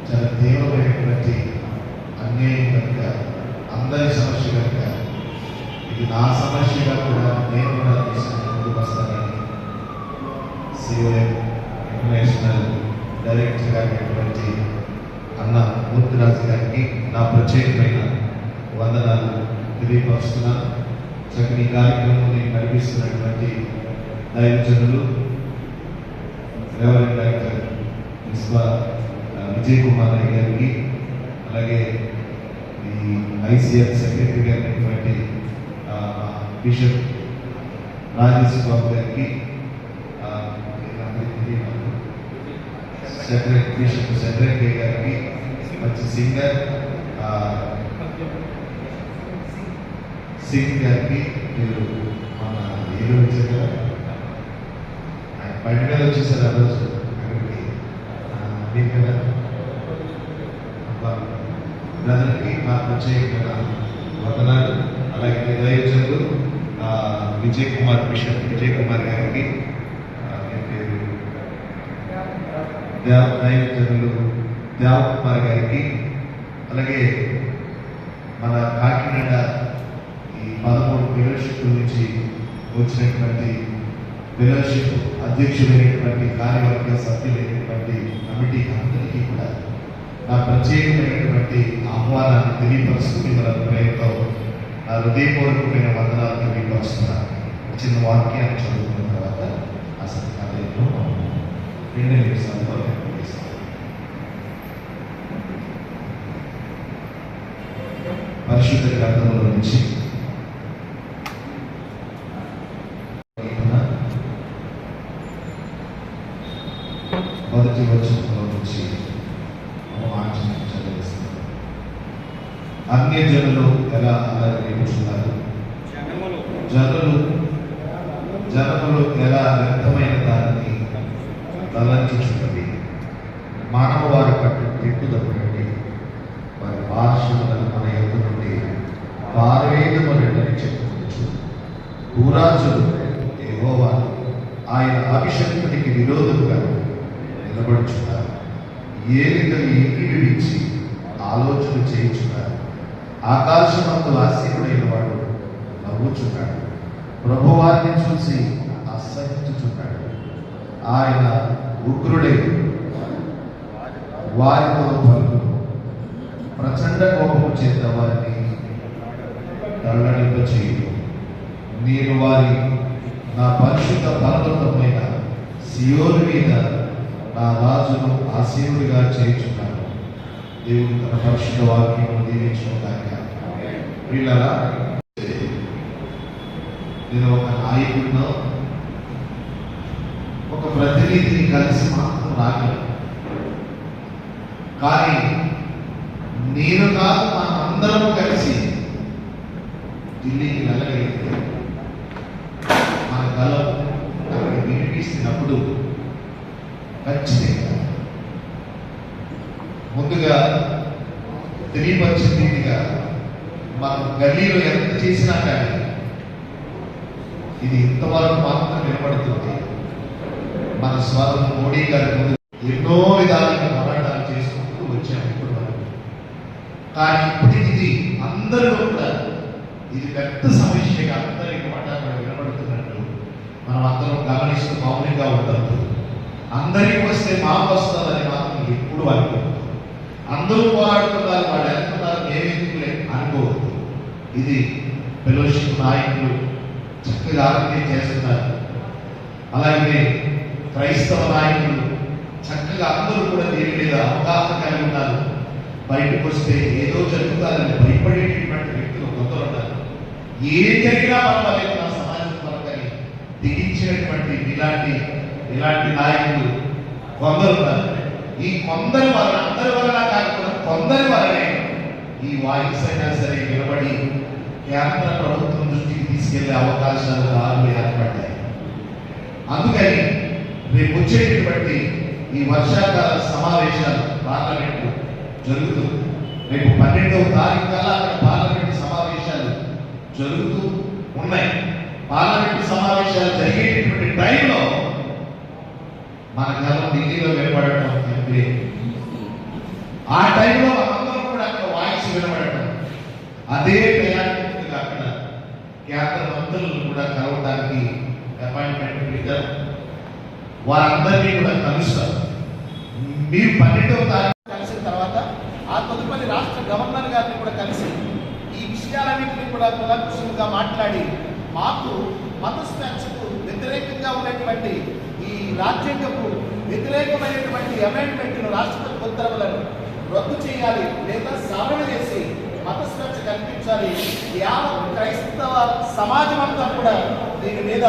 చాలా తీవ్రమైనటువంటి అన్యాయం కనుక, అందరి సమస్య కనుక, ఇది నా సమస్యగా కూడా నేను కూడా తీసుకుని ముందుకు వస్తానని సిఓఎం ఇంటర్నేషనల్ డైరెక్టర్ గారైనటువంటి అన్న మూర్తిరాజు గారికి నా ప్రత్యేకమైన వందనాలు తెలియపరుస్తున్నాను. చక్కని కార్యక్రమాన్ని నడిపిస్తున్నటువంటి దైవజనులు రెవరెండ్ డాక్టర్ విజయ్ కుమార్ రాయ్ గారికి, అలాగే ఈ ఐసిఎఫ్ సెక్రటరీ గారైనటువంటి బిషప్ రాజేష్ బాబు గారికి, బిషప్ సెక్రటరీ గారికి, మంచి సింగర్ సింగ్ గారికి, మీరు మన ఏదో వచ్చారు కదా, బయట మీద వచ్చేసారు ఆ రోజు అక్కడికి కదా, బ్రదర్కి మా ప్రత్యేకమైన వందనాలు. అలాగే దైవజనులు విజయ్ కుమార్, బిషప్ విజయ్ కుమార్ గారికి, దైవజనులు దేవకుమార్ గారికి, అలాగే మన కాకినాడ ఈ 13 ఫెలోషిప్ నుంచి వచ్చినటువంటి ఫెలోషిప్ అధ్యక్షులైనటువంటి కార్యవర్గ సభ్యులైనటువంటి కమిటీ అందరికీ కూడా నా ప్రత్యేకమైనటువంటి ఆహ్వానాన్ని తెలియపరుస్తూ మిమ్మల్ని ప్రేమతో నా హృదయపూర్వకమైన వందనాలు తెలియపరుస్తున్నాను. చిన్న వాక్యాన్ని చదువుకున్న తర్వాత అసలు కార్యంలో 2 నిమిషాల్లో నిర్వహిస్తాను. పరిశుద్ధ గ్రంథంలో నుంచి మొదటి వచనంలో నుంచి చదివిస్తున్నారు. అన్యజనులు ఎలా అల్లరిస్తున్నారు, జనములు ఎలా వ్యర్థమైన దానిని తలంచుచున్నది. మానవ వారి పట్టు తిప్పుదపడండి, వారి భాషలను మన యొక్క నుండి పారవేదమని చెప్పుకోవచ్చు. భూరాజులు యెహోవా ఆయన అభిషేకునికి విరోధముగా నిలబడుచున్నారు. ఏలికలు ఎక్కిడిచి ఆలోచన చేయించున్నారు. ఆకాశమందు ఆసీనుడైన వాడు నవ్వుచున్నాడు. ప్రభువారిని చూసి అసహించుచున్నాడు. ఆయన ఉగ్రుడై వారితో పలుకును. ప్రచండ కోపము చేత వారిని తల్లడింప చేయు. నేను వారి నా పరిశుద్ధ పర్వతమైన సియోను మీద నా రాజును ఆసీనుడిగా చేయించున్నాను. దేవుడు తన పరిశుద్ధ వాక్యము దీవించుకుంటాక వీళ్ళలా నేను ఒక నాయకుడినో ఒక ప్రతినిధిని కలిసి మాత్రం రాగలను. కానీ నేను కాదు, మనందరం కలిసి ఢిల్లీకి వెళ్ళగలిగితే మన గలం అక్కడికి వినిపిస్తున్నప్పుడు ఖచ్చితంగా ముందుగా తెలియపరిచిందిగా మనం గల్లీలో ఎంత చేసినా కానీ ఇది ఇంతవరకు మాత్రం నిలబడుతుంది. మన స్వరం మోడీ గారి ముందు ఎన్నో విధాలుగా పోరాటాలు చేసుకుంటూ వచ్చాము ఇప్పుడు వరకు. కానీ ఇప్పటికి ఇది అందరిలో కూడా ఇది పెద్ద సమస్యగా అందరికీ మాట్లాడడం వినబడుతున్నట్టు మనం అందరం గమనిస్తూ మౌనంగా ఉండద్దు. అందరికి వస్తే మాకు వస్తుందని మాత్రం ఎప్పుడు అనుకోవద్దు. అందరూ పోరాడుతున్నారు, వాళ్ళు వెళ్తున్నారు, ఏమేందుకులే అనుకోవద్దు. ఇది ఫెలోషిప్ నాయకులు చక్కగా ఆరోగ్యం చేస్తున్నారు. అలాగే క్రైస్తవ నాయకులు చక్కగా అందరూ కూడా దీని మీద అవగాహన కలిగి ఉన్నారు. బయటకు వస్తే ఏదో జరుగుతారని భయపడేటటువంటి వ్యక్తులు కొందరు ఉన్నారు. ఏం జరిగినా పర్వాలేదు నా సమాజం పరకని దిగించినటువంటి ఇలాంటి నాయకులు కొందరు ఉన్నారు. ఈ కొందరి వల్ల, అందరి వల్ల కాకుండా కొందరి వల్లనే ఈ వాయిస్ అయినా సరే నిలబడి కేంద్ర ప్రభుత్వం దృష్టికి తీసుకెళ్లే అవకాశాలు దారులు ఏర్పడ్డాయి. అందుకని రేపు వచ్చేటటువంటి ఈ వర్షాకాల సమావేశాలు పార్లమెంటు జరుగుతుంది. రేపు 12వ తారీఖు కల్లా అక్కడ పార్లమెంటు సమావేశాలు జరుగుతూ ఉన్నాయి. పార్లమెంటు సమావేశాలు జరిగేటటువంటి టైంలో మన గలం ఢిల్లీలో వినపడటం అంటే ఆ టైంలో మనందరం కూడా అక్కడ వాయిస్ వినబడటం, అదే టయానికి అక్కడ కేంద్ర మంత్రులను కూడా కలవడానికి అపాయింట్మెంట్ పెట్టారు. వారందరినీ కూడా కలుస్తారు. మీరు 12వ తారీఖు కలిసిన తర్వాత ఆ తదుపరి రాష్ట్ర గవర్నర్ గారిని కూడా కలిసి ఈ విషయాలన్నింటినీ కూడా కులంకుశంగా మాట్లాడి మాకు మత స్వేచ్ఛకు వ్యతిరేకంగా ఉన్నటువంటి ఈ రాజ్యాంగపు వ్యతిరేకమైనటువంటి అమెండ్మెంట్ను రాష్ట్రపతి ఉత్తర్వులను రద్దు చేయాలి లేదా సవరణ చేసి మత స్వేచ్ఛ కల్పించాలి. యావత్ క్రైస్తవ సమాజం అంతా కూడా దీని మీద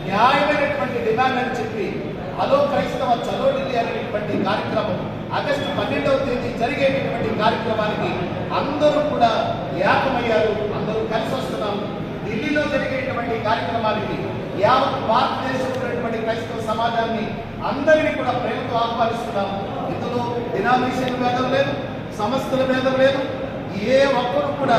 న్యాయమైనటువంటి డిమాండ్ అని చెప్పి అలో క్రైస్తవ చలో ఢిల్లీ అనేటువంటి కార్యక్రమం ఆగస్టు 12వ తేదీ జరిగేటటువంటి కార్యక్రమానికి అందరూ కూడా ఏకమయ్యారు. అందరూ కలిసి వస్తున్నాం. ఢిల్లీలో జరిగేటువంటి కార్యక్రమానికి యావత్ భారతదేశంలో ఉన్నటువంటి క్రైస్తవ సమాజాన్ని అందరినీ కూడా ప్రేమతో ఆహ్వానిస్తున్నాం. ఇందులో డినామినేషన్ భేదం లేదు, సంస్థల భేదం లేదు. ఏ ఒక్కరు కూడా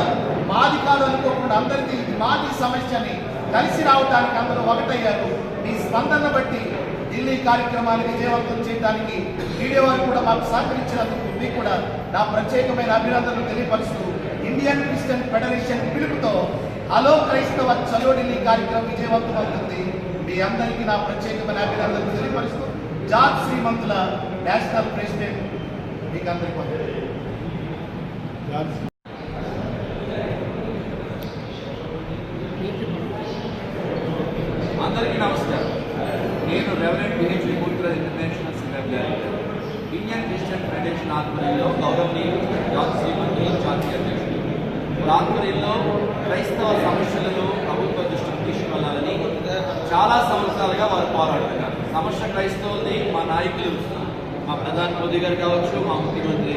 మాది కాదు అనుకోకుండా అందరికీ మాది సమస్యని కలిసి రావడానికి అందరూ ఒకటయ్యారు. మీ స్పందన బట్టి ఢిల్లీ కార్యక్రమాన్ని విజయవంతం చేయడానికి మీడియా వారు కూడా మాకు సహకరించినందుకు మీకు కూడా నా ప్రత్యేకమైన అభినందనలు తెలియపరుస్తూ ఇండియన్ క్రిస్టియన్ ఫెడరేషన్ పిలుపుతో హలో క్రైస్తవ చలో ఢిల్లీ కార్యక్రమం విజయవంతం అవుతుంది. మీ అందరికీ నా ప్రత్యేకమైన అభినందనలు తెలియపరుస్తూ జార్జ్ శ్రీమంతుల నేషనల్ ప్రెసిడెంట్ మీకు అందరికీ అందరికీ నమస్కారం. నేను reverend BH Murthyraj international civil director, Indian Christian federation ఆధ్వర్యంలో గౌరవనీయులు జార్జ్ శ్రీమంతులు జాతీయ అధ్యక్షులు. వారి ఆధ్వర్యంలో క్రైస్తవ సమస్యలను ప్రభుత్వ దృష్టికి తీసుకెళ్లాలని చాలా సంవత్సరాలుగా వారు పోరాడుతున్నారు. సమస్య క్రైస్తవుల్ని మా నాయకులు, మా ప్రధాని మోదీ గారు కావచ్చు, మా ముఖ్యమంత్రి